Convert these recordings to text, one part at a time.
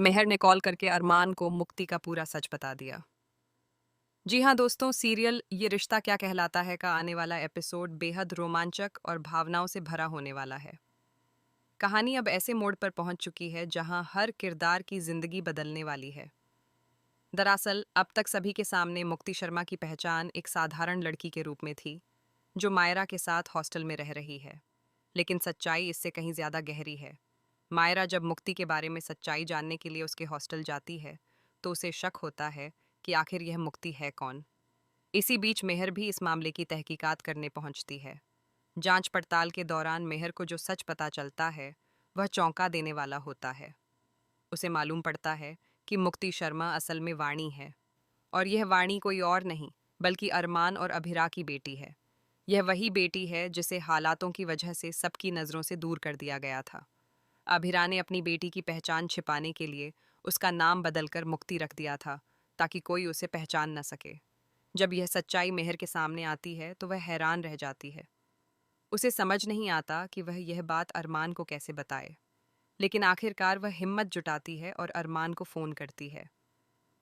मेहर ने कॉल करके अरमान को मुक्ति का पूरा सच बता दिया। जी हाँ दोस्तों, सीरियल ये रिश्ता क्या कहलाता है का आने वाला एपिसोड बेहद रोमांचक और भावनाओं से भरा होने वाला है। कहानी अब ऐसे मोड़ पर पहुंच चुकी है जहां हर किरदार की जिंदगी बदलने वाली है। दरअसल अब तक सभी के सामने मुक्ति शर्मा की पहचान एक साधारण लड़की के रूप में थी, जो मायरा के साथ हॉस्टल में रह रही है। लेकिन सच्चाई इससे कहीं ज्यादा गहरी है। मायरा जब मुक्ति के बारे में सच्चाई जानने के लिए उसके हॉस्टल जाती है, तो उसे शक होता है कि आखिर यह मुक्ति है कौन। इसी बीच मेहर भी इस मामले की तहकीकात करने पहुंचती है। जांच पड़ताल के दौरान मेहर को जो सच पता चलता है, वह चौंका देने वाला होता है। उसे मालूम पड़ता है कि मुक्ति शर्मा असल में वाणी है, और यह वाणी कोई और नहीं बल्कि अरमान और अभिरा की बेटी है। यह वही बेटी है जिसे हालातों की वजह से सबकी नज़रों से दूर कर दिया गया था। अभिरा ने अपनी बेटी की पहचान छिपाने के लिए उसका नाम बदलकर मुक्ति रख दिया था, ताकि कोई उसे पहचान न सके। जब यह सच्चाई मेहर के सामने आती है तो वह हैरान रह जाती है। उसे समझ नहीं आता कि वह यह बात अरमान को कैसे बताए। लेकिन आखिरकार वह हिम्मत जुटाती है और अरमान को फ़ोन करती है।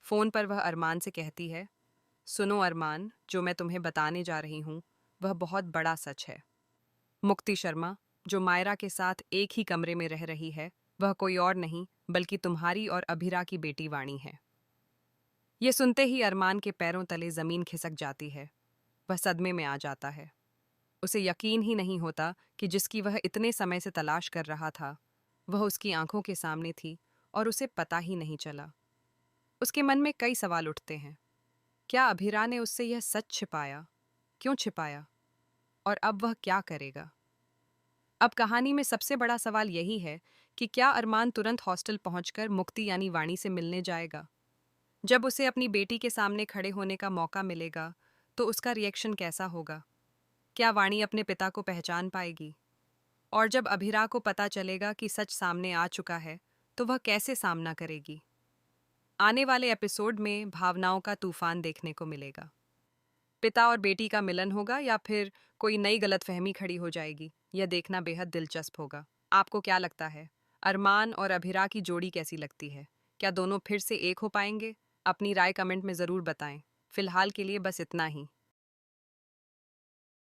फ़ोन पर वह अरमान से कहती है, सुनो अरमान, जो मैं तुम्हें बताने जा रही हूँ वह बहुत बड़ा सच है। मुक्ति शर्मा, जो मायरा के साथ एक ही कमरे में रह रही है, वह कोई और नहीं बल्कि तुम्हारी और अभिरा की बेटी वाणी है। ये सुनते ही अरमान के पैरों तले जमीन खिसक जाती है। वह सदमे में आ जाता है। उसे यकीन ही नहीं होता कि जिसकी वह इतने समय से तलाश कर रहा था, वह उसकी आंखों के सामने थी और उसे पता ही नहीं चला। उसके मन में कई सवाल उठते हैं। क्या अभिरा ने उससे यह सच छिपाया? क्यों छिपाया? और अब वह क्या करेगा? अब कहानी में सबसे बड़ा सवाल यही है कि क्या अरमान तुरंत हॉस्टल पहुंचकर मुक्ति यानी वाणी से मिलने जाएगा? जब उसे अपनी बेटी के सामने खड़े होने का मौका मिलेगा, तो उसका रिएक्शन कैसा होगा? क्या वाणी अपने पिता को पहचान पाएगी? और जब अभिरा को पता चलेगा कि सच सामने आ चुका है, तो वह कैसे सामना करेगी? आने वाले एपिसोड में भावनाओं का तूफान देखने को मिलेगा। पिता और बेटी का मिलन होगा या फिर कोई नई गलतफहमी खड़ी हो जाएगी, यह देखना बेहद दिलचस्प होगा। आपको क्या लगता है? अरमान और अभिरा की जोड़ी कैसी लगती है? क्या दोनों फिर से एक हो पाएंगे? अपनी राय कमेंट में ज़रूर बताएं। फिलहाल के लिए बस इतना ही।